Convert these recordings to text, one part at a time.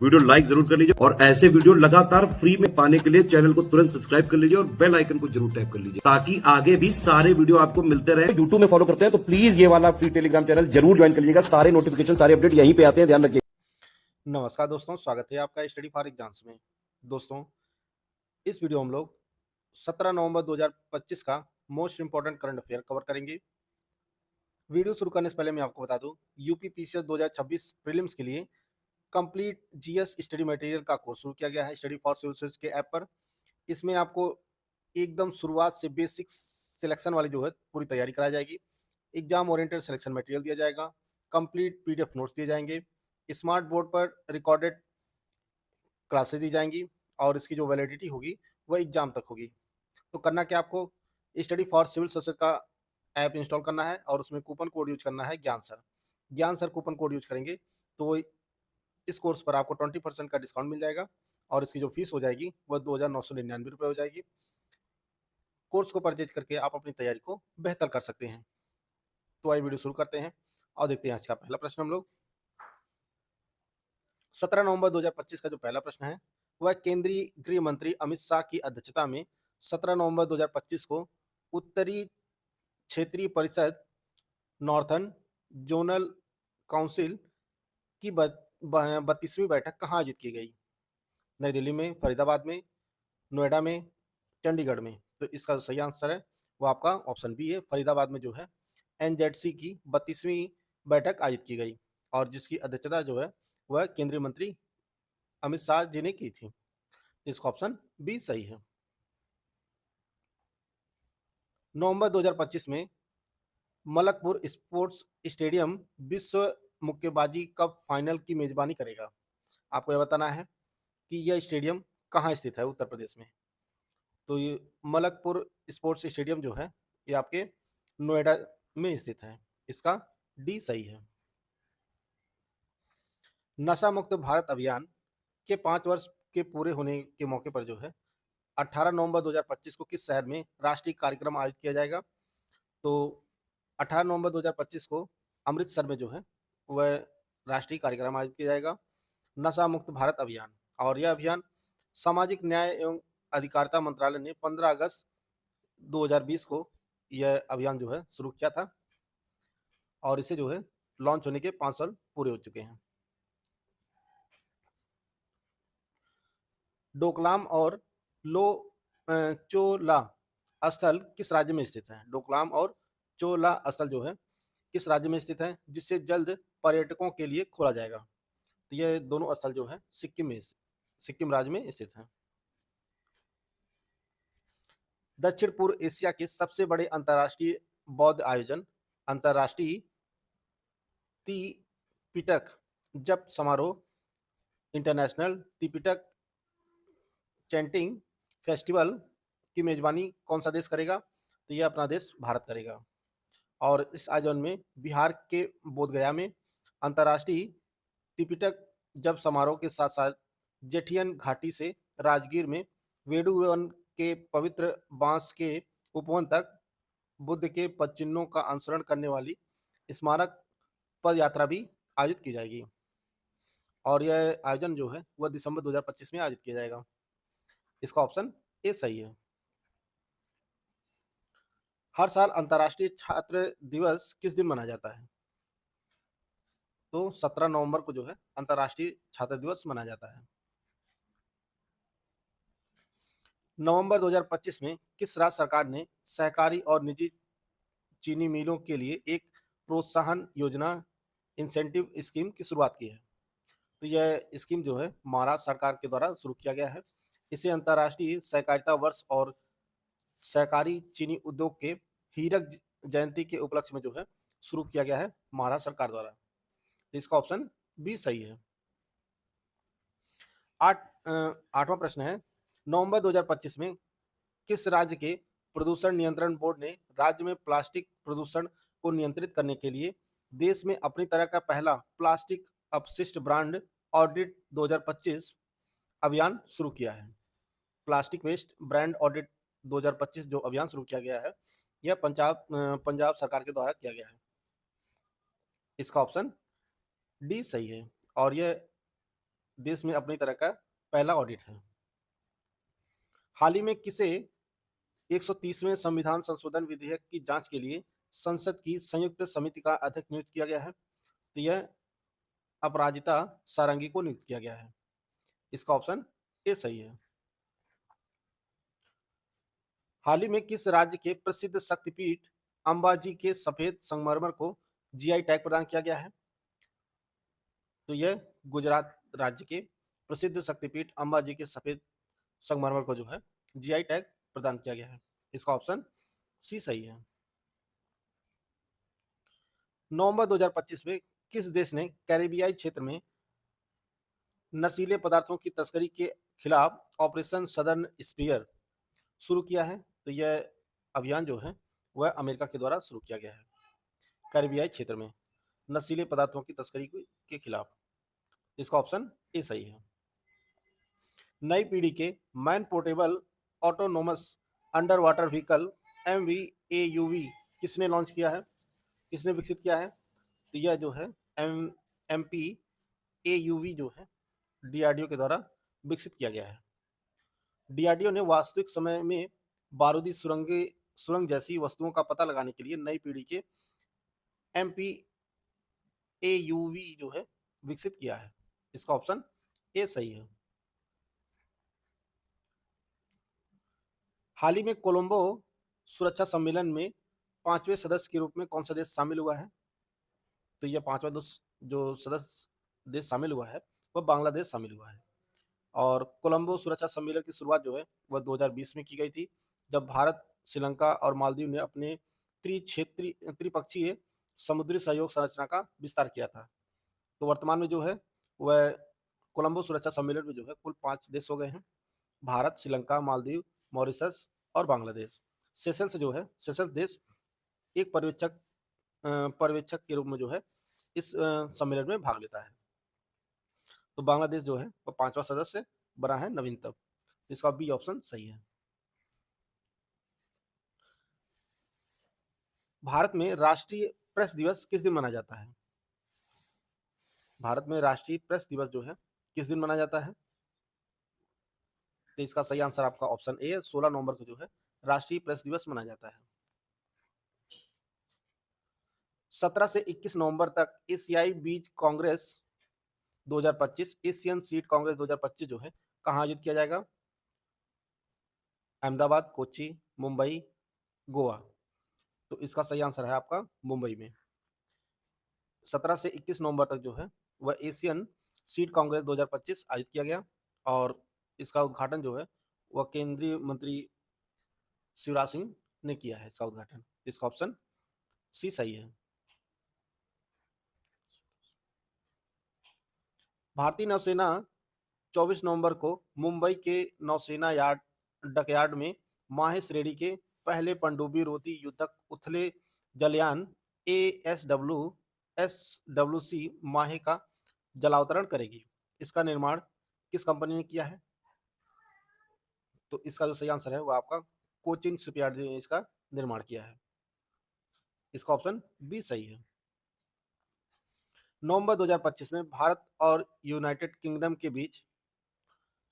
Video like जरूर कर लीजिए और ऐसे वीडियो लगातार फ्री में पाने के लिए चैनल को तुरंत सब्सक्राइब कर लीजिए और बेल आइकन को जरूर टैप कर लीजिए ताकि आगे भी सारे वीडियो आपको मिलते रहे। यूट्यूब में फॉलो करते हैं तो प्लीज ये वाला फ्री टेलीग्राम चैनल जरूर ज्वाइन कर लीजिएगा। सारे नोटिफिकेशन सारे अपडेट यहीं पे आते हैं, ध्यान रखिए। नमस्कार दोस्तों, स्वागत है आपका स्टडी फॉर एग्जाम्स में। दोस्तों, इस वीडियो में हम लोग 17 नवंबर 2025 का most important current affair cover करेंगे। वीडियो शुरू करने से पहले मैं आपको बता दूं, यूपी पीसीएस 2026 प्रीलिम्स के लिए कंप्लीट जीएस स्टडी मटेरियल का कोर्स शुरू किया गया है स्टडी फॉर सिविल सर्विस के ऐप पर। इसमें आपको एकदम शुरुआत से बेसिक सिलेक्शन वाली जो है पूरी तैयारी कराई जाएगी। एग्जाम ओरिएंटेड सिलेक्शन मटेरियल दिया जाएगा, कंप्लीट पीडीएफ नोट्स दिए जाएंगे, स्मार्ट बोर्ड पर रिकॉर्डेड क्लासेस दी जाएंगी और इसकी जो वैलिडिटी होगी वह एग्जाम तक होगी। तो करना क्या, आपको स्टडी फॉर सिविल सर्विसेज का ऐप इंस्टॉल करना है और उसमें कूपन कोड यूज करना है ज्ञान सर कूपन कोड यूज करेंगे तो इस कोर्स पर आपको 20% का डिस्काउंट मिल जाएगा और इसकी जो फीस हो जाएगी वह 2,999 रुपये हो जाएगी। कोर्स को परचेज करके आप अपनी तैयारी को बेहतर कर सकते हैं। तो आइए वीडियो शुरू करते हैं और देखते हैं आज का पहला प्रश्न। हम लोग 17 नवंबर 2025 का जो पहला प्रश्न है वह केंद्रीय गृह मंत्री अमित शाह की अध्यक्षता में 17 नवंबर 2025 को उत्तरी क्षेत्रीय परिषद नॉर्थर्न जोनल काउंसिल की 32वीं बैठक कहाँ आयोजित की गई? नई दिल्ली में, फरीदाबाद में, नोएडा में, चंडीगढ़ में। तो इसका जो सही आंसर है वो आपका ऑप्शन बी है, फरीदाबाद में जो है एनजेडसी की 32वीं बैठक आयोजित की गई और जिसकी अध्यक्षता जो है वह केंद्रीय मंत्री अमित शाह जी ने की थी। इसका ऑप्शन बी सही है। नवंबर 2025 में मलकपुर स्पोर्ट्स स्टेडियम विश्व मुक्केबाजी कप फाइनल की मेजबानी करेगा। आपको यह बताना है कि यह स्टेडियम कहाँ स्थित है उत्तर प्रदेश में। तो ये मलकपुर स्पोर्ट्स स्टेडियम जो है ये आपके नोएडा में स्थित है। इसका डी सही है। नशा मुक्त भारत अभियान के 5 वर्ष के पूरे होने के मौके पर जो है 18 नवंबर 2025 को किस शहर में राष्ट्रीय कार्यक्रम आयोजित किया जाएगा? तो 18 नवंबर 2025 को अमृतसर में जो है वह राष्ट्रीय कार्यक्रम आयोजित किया जाएगा, नशा मुक्त भारत अभियान। और यह अभियान सामाजिक न्याय एवं अधिकारिता मंत्रालय ने 15 अगस्त 2020 को यह अभियान जो है शुरू किया था और इसे जो है लॉन्च होने के 5 साल पूरे हो चुके हैं। डोकलाम और चोला स्थल किस राज्य में स्थित है? डोकलाम और चोला स्थल जो है किस राज्य में स्थित है जिससे जल्द पर्यटकों के लिए खोला जाएगा? तो ये दोनों स्थल जो है सिक्किम राज्य में स्थित है। दक्षिण पूर्व एशिया के सबसे बड़े अंतर्राष्ट्रीय बौद्ध आयोजन अंतर्राष्ट्रीय त्रिपिटक जप समारोह इंटरनेशनल त्रिपिटक चैंटिंग फेस्टिवल की मेजबानी कौन सा देश करेगा? तो यह अपना देश भारत करेगा। और इस आयोजन में बिहार के बोधगया में अंतर्राष्ट्रीय त्रिपिटक जप समारोह के साथ साथ जेठियन घाटी से राजगीर में वेणुवन के पवित्र बांस के उपवन तक बुद्ध के पद चिन्हों का अनुसरण करने वाली स्मारक पद यात्रा भी आयोजित की जाएगी और यह आयोजन जो है वह दिसंबर 2025 में आयोजित किया जाएगा। इसका ऑप्शन ए सही है। हर साल अंतर्राष्ट्रीय छात्र दिवस किस दिन मनाया जाता है? तो 17 नवंबर को जो है अंतर्राष्ट्रीय छात्र दिवस मनाया जाता है। नवंबर 2025 में किस राज्य सरकार ने सहकारी और निजी चीनी मिलों के लिए एक प्रोत्साहन योजना इंसेंटिव स्कीम की शुरुआत की है? तो यह स्कीम जो है महाराष्ट्र सरकार के द्वारा शुरू किया गया है। इसे अंतर्राष्ट्रीय सहकारिता वर्ष और सहकारी चीनी उद्योग के हीरक जयंती के उपलक्ष्य में जो है शुरू किया गया है महाराष्ट्र सरकार द्वारा। इसका ऑप्शन बी सही है। आठवां प्रश्न है, नवंबर 2025 में किस राज्य के प्रदूषण नियंत्रण बोर्ड ने राज्य में प्लास्टिक प्रदूषण को नियंत्रित करने के लिए देश में अपनी तरह का पहला प्लास्टिक अपशिष्ट ब्रांड ऑडिट 2025 अभियान शुरू किया है? प्लास्टिक वेस्ट ब्रांड ऑडिट 2025 जो अभियान शुरू किया गया है यह पंजाब सरकार के द्वारा किया गया है। इसका ऑप्शन डी सही है और यह देश में अपनी तरह का पहला ऑडिट है। हाल ही में किसे 130वें संविधान संशोधन विधेयक की जांच के लिए संसद की संयुक्त समिति का अध्यक्ष नियुक्त किया गया है? तो यह अपराजिता सारंगी को नियुक्त किया गया है। इसका ऑप्शन ए सही है। हाल ही में किस राज्य के प्रसिद्ध शक्तिपीठ अंबाजी के सफेद संगमरमर को जीआई टैग प्रदान किया गया है? तो यह गुजरात राज्य के प्रसिद्ध शक्तिपीठ अंबाजी के सफेद संगमरमर को जो है जीआई टैग प्रदान किया गया है। इसका ऑप्शन सी सही है। नवंबर 2025 में किस देश ने कैरिबियाई क्षेत्र में नशीले पदार्थों की तस्करी के खिलाफ ऑपरेशन सदर्न स्पीयर शुरू किया है? तो यह अभियान जो है वह अमेरिका के द्वारा शुरू किया गया है कैरिबियाई क्षेत्र में नशीले पदार्थों की तस्करी के खिलाफ। इसका ऑप्शन ए सही है। नई पीढ़ी के man portable autonomous under water vehicle MVAUV किसने लॉन्च किया है, किसने विकसित किया है? तो यह जो है MPAUV जो है DRDO के द्वारा विकसित किया गया है। DRDO ने वास्तविक समय में बारूदी सुरंग जैसी वस्तुओं का पता लगाने के लिए नई पीढ़ी के MPAUV जो है विकसित किया है। इसका ऑप्शन ए सही है। हाल ही में कोलंबो सुरक्षा सम्मेलन में 5वें सदस्य के रूप में कौन सा देश शामिल हुआ है? तो यह 5वां जो सदस्य देश शामिल हुआ है वह बांग्लादेश शामिल हुआ है। और कोलंबो सुरक्षा सम्मेलन की शुरुआत जो है वह 2020 में की गई थी, जब भारत, श्रीलंका और मालदीव ने अपने त्रिपक्षीय समुद्री सहयोग संरचना का विस्तार किया था। तो वर्तमान में जो है वह कोलंबो सुरक्षा सम्मेलन में जो है कुल 5 देश हो गए हैं: भारत, श्रीलंका, मालदीव, मॉरिशस और बांग्लादेश। सेशल्स जो है, सेशल्स देश एक पर्यवेक्षक के रूप में जो है इस सम्मेलन में भाग लेता है। तो बांग्लादेश जो है वह 5वां सदस्य बना है, नवीनतम। इसका बी ऑप्शन सही है। भारत में राष्ट्रीय प्रेस दिवस किस दिन मनाया जाता है? भारत में राष्ट्रीय प्रेस दिवस जो है किस दिन मनाया जाता है? तो इसका सही आंसर आपका ऑप्शन ए है, 16 नवंबर को जो है राष्ट्रीय प्रेस दिवस मनाया जाता है। 17 से 21 नवंबर तक एशियाई बीज कांग्रेस 2025, एशियन सीड कांग्रेस 2025 जो है कहाँ आयोजित किया जाएगा? अहमदाबाद, कोच्चि, मुंबई, गोवा। तो इसका सही आंसर है आपका मुंबई में। 17 से 21 नवंबर तक जो है वह एशियन सीड कांग्रेस 2025 आयोजित किया गया और इसका उद्घाटन जो है वह केंद्रीय मंत्री शिवराज सिंह ने किया है इसका उद्घाटन। इसका ऑप्शन सी सही है। भारतीय नौसेना 24 नवंबर को मुंबई के नौसेना डकयार्ड में माहे श्रेणी के पहले पनडुब्बी रोधी युद्धक उथले जलयान ASWC माहे का जलावतरण करेगी। इसका निर्माण किस कंपनी ने किया है? तो इसका जो सही आंसर है वह आपका कोचिन शिपयार्ड ने इसका निर्माण किया है। इसका ऑप्शन बी सही है। नवंबर 2025 में भारत और यूनाइटेड किंगडम के बीच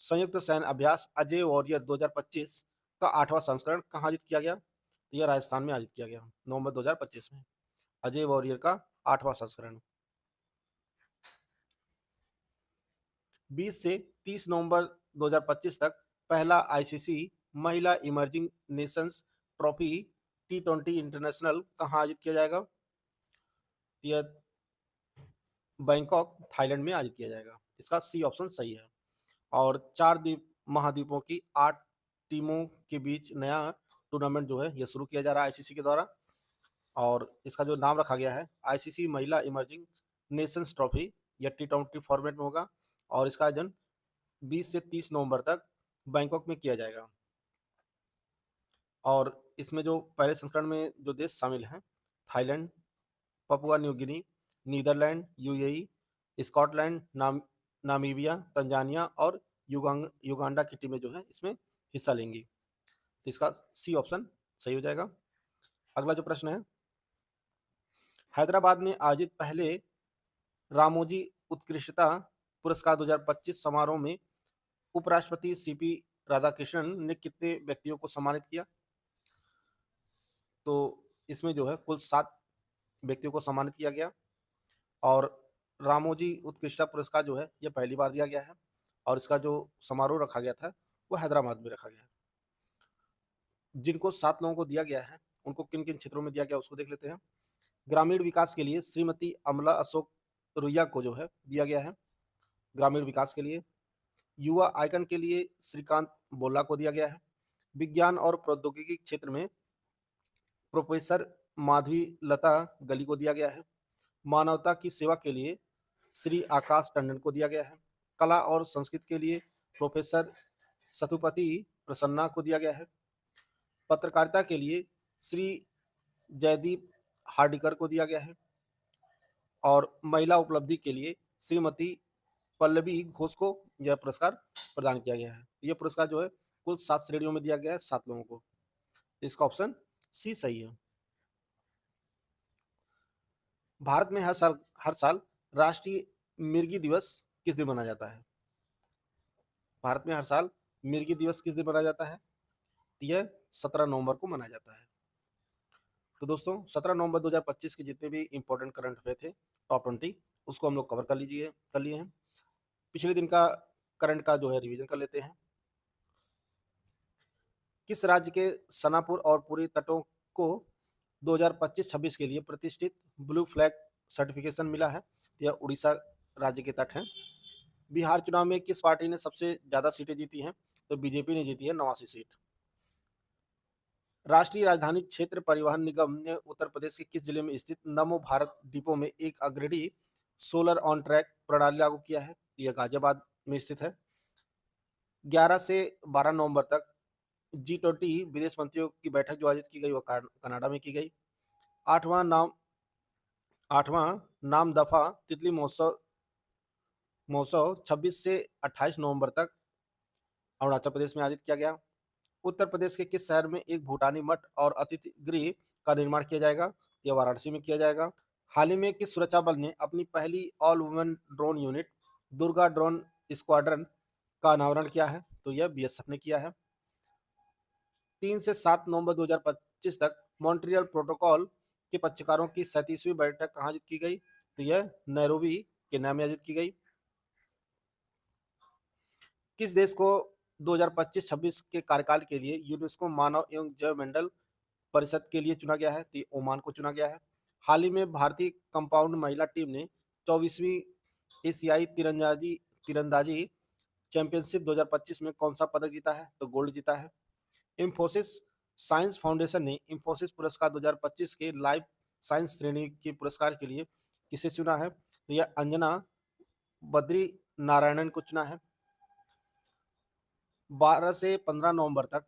संयुक्त सैन्य अभ्यास अजय वॉरियर 2025 का 8वां संस्करण कहाँ आयोजित किया गया? यह राजस्थान में आयोजित किया गया नवंबर 2025 में, अजय वॉरियर का 8वां संस्करण। 20 से 30 नवंबर 2025 तक पहला ICC महिला emerging Nations trophy T20 international कहाँ आयोजित किया जाएगा? यह बैंकॉक, थाईलैंड में आयोजित किया जाएगा। इसका सी ऑप्शन सही है। और 4 महाद्वीपों की 8 टीमों के बीच नया टूर्नामेंट जो है यह शुरू किया जा रहा है ICC के द्वारा और इसका जो नाम रखा गया है ICC महिला इमर्जिंग नेशंस ट्रॉफी। यह T20 फॉर्मेट में होगा और इसका आयोजन 20 से 30 नवंबर तक बैंकॉक में किया जाएगा। और इसमें जो पहले संस्करण में जो देश शामिल हैं, Thailand, Papua New Guinea, Netherland, UAE, Scotland, Namibia, Tanzania और युगांडा की टीमें जो है इसमें हिस्सा लेंगी। तो इसका सी ऑप्शन सही हो जाएगा। अगला जो प्रश्न है, हैदराबाद में आयोजित पहले रामोजी उत्कृष्टता पुरस्कार 2025 समारोह में उपराष्ट्रपति सीपी राधाकृष्णन ने कितने व्यक्तियों को सम्मानित किया? तो इसमें जो है कुल 7 व्यक्तियों को सम्मानित किया गया और रामोजी उत्कृष्टता पुरस्कार जो है ये पहली बार दिया गया है और इसका जो समारोह रखा गया था वो हैदराबाद में रखा गया है। जिनको 7 लोगों को दिया गया है उनको किन किन क्षेत्रों में दिया गया उसको देख लेते हैं। ग्रामीण विकास के लिए श्रीमती अमला अशोक रुइया को जो है दिया गया है ग्रामीण विकास के लिए। युवा आइकन के लिए श्रीकांत बोल्ला को दिया गया है। विज्ञान और प्रौद्योगिकी क्षेत्र में प्रोफेसर माधवी लता गली को दिया गया है। मानवता की सेवा के लिए श्री आकाश टंडन को दिया गया है। कला और संस्कृत के लिए प्रोफेसर सतुपति प्रसन्ना को दिया गया है। पत्रकारिता के लिए श्री जयदीप हार्डिकर को दिया गया है और महिला उपलब्धि के लिए श्रीमती पल्लवी घोष को यह पुरस्कार प्रदान किया गया है। यह पुरस्कार जो है कुल 7 श्रेणियों में दिया गया है 7 लोगों को। इसका ऑप्शन सी सही है। भारत में हर साल राष्ट्रीय मिर्गी दिवस किस दिन मनाया जाता है? भारत में हर साल मिर्गी दिवस किस दिन मनाया जाता है? यह 17 नवंबर को मनाया जाता है। तो दोस्तों 17 नवंबर 2025 के जितने भी इंपॉर्टेंट करंट अफेयर थे टॉप 20 उसको हम लोग कवर कर लिए हैं। पिछले दिन का करंट का जो है रिवीजन कर लेते हैं। किस राज्य के सनापुर और पुरी तटों को 2025-26 के लिए प्रतिष्ठित ब्लू फ्लैग सर्टिफिकेशन मिला है? यह उड़ीसा राज्य के तट हैं। बिहार चुनाव में किस पार्टी ने सबसे ज्यादा सीटें जीती हैं? तो बीजेपी ने जीती है 89 सीट। राष्ट्रीय राजधानी क्षेत्र परिवहन निगम ने उत्तर प्रदेश के किस जिले में स्थित नमो भारत डिपो में एक अग्रणी सोलर ऑन ट्रैक प्रणाली लागू किया है? यह गाजियाबाद में स्थित है। 11 से 12 नवंबर तक G20 विदेश मंत्रियों की बैठक जो आयोजित की गई वह कनाडा में की गई। आठवां नाम दफा तितली महोत्सव 26 से 28 नवंबर तक अरुणाचल प्रदेश में आयोजित किया गया। उत्तर प्रदेश के किस शहर में एक भूटानी मठ और अतिथि गृह का निर्माण किया जाएगा? यह वाराणसी में किया जाएगा। हाल ही में किस सुरक्षा बल ने अपनी पहली all women drone unit Durga drone squadron का अनावरण किया है? तो यह बीएसएफ ने किया है। 3 से 7 नवंबर 2025 तक मॉन्ट्रियल प्रोटोकॉल के पक्षकारों की 37वीं बैठक कहाँ आयोजित की गई? तो यह नैरोबी केन्या में आयोजित की गई। किस देश को 2025-26 के कार्यकाल के लिए यूनेस्को मानव एवं जैव मंडल परिषद के लिए चुना गया है? तो ओमान को चुना गया है। हाल ही में भारतीय कंपाउंड महिला टीम ने 24वीं एशियाई तीरंदाजी चैंपियनशिप 2025 में कौन सा पदक जीता है? तो गोल्ड जीता है। इंफोसिस साइंस फाउंडेशन ने इंफोसिस पुरस्कार 2025 के लाइफ साइंस श्रेणी के पुरस्कार के लिए किसे चुना है? तो यह अंजना बद्री नारायणन को चुना है। 12 से 15 नवंबर तक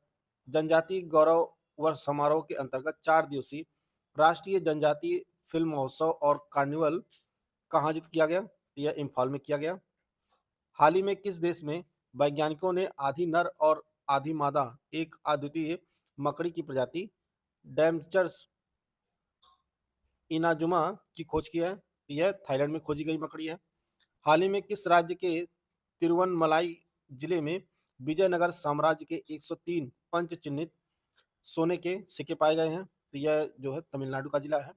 जनजातीय गौरव वर्ष समारोह के अंतर्गत 4 दिवसीय राष्ट्रीय जनजातीय फिल्म महोत्सव और कार्निवल कहाँ आयोजित किया गया? यह इम्फाल में किया गया। हाल ही में किस देश में वैज्ञानिकों ने आधी नर और आधी मादा एक अद्वितीय मकड़ी की प्रजाति डैमचर्स इनाजुमा की खोज की है? यह थाईलैंड में खोजी गई मकड़ी है। हाल ही में किस राज्य के तिरुवनमलाई जिले में विजयनगर साम्राज्य के 103 पंच चिन्हित सोने के सिक्के पाए गए हैं? तो यह जो है तमिलनाडु का जिला है।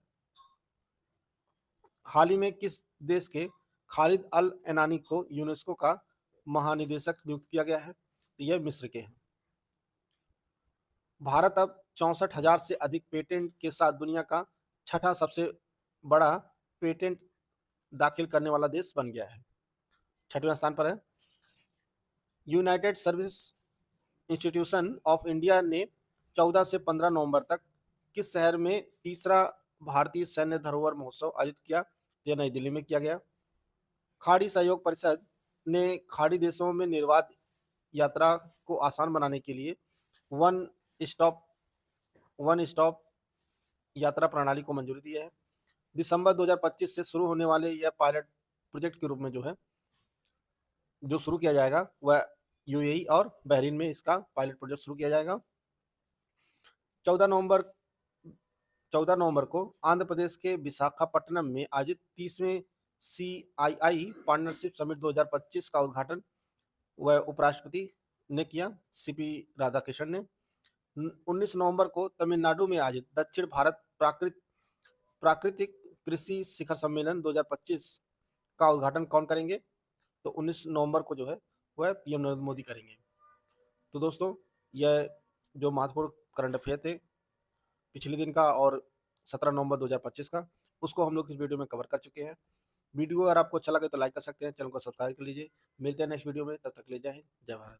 हाल ही में किस देश के खालिद अल एनानी को यूनेस्को का महानिदेशक नियुक्त किया गया है? तो यह मिस्र के हैं। भारत अब 64,000 से अधिक पेटेंट के साथ दुनिया का छठा सबसे बड़ा पेटेंट दाखिल करने वाला देश बन गया है। 6वें स्थान पर है। United service institution of India ने 14 से 15 नवंबर तक किस शहर में तीसरा भारतीय सैन्य धरोहर महोत्सव आयोजित किया? यह नई दिल्ली में किया गया। खाड़ी सहयोग परिषद ने खाड़ी देशों में निर्बाध यात्रा को आसान बनाने के लिए वन स्टॉप यात्रा प्रणाली को मंजूरी दी है। दिसंबर 2025 से शुरू होने वाले यह पायलट प्रोजेक्ट के रूप में जो शुरू किया जाएगा वह यूएई और बहरीन में इसका पायलट प्रोजेक्ट शुरू किया जाएगा। 14 नवंबर को आंध्र प्रदेश के विशाखापट्टनम में आयोजित 30वें CII पार्टनरशिप समिट 2025 का उद्घाटन वह उपराष्ट्रपति ने किया, CP राधाकृष्णन ने। 19 नवंबर को तमिलनाडु में आयोजित दक्षिण भारत प्राकृतिक कृषि शिखर सम्मेलन 2025 का उद्घाटन कौन करेंगे? तो 19 नवंबर को जो है वह पीएम नरेंद्र मोदी करेंगे। तो दोस्तों, यह जो महत्वपूर्ण करंट अफेयर थे पिछले दिन का और 17 नवंबर 2025 का, उसको हम लोग इस वीडियो में कवर कर चुके हैं। वीडियो अगर आपको अच्छा लगे तो लाइक कर सकते हैं, चैनल को सब्सक्राइब कर लीजिए। मिलते हैं नेक्स्ट वीडियो में, तब तक ले जय हिंद, जय भारत।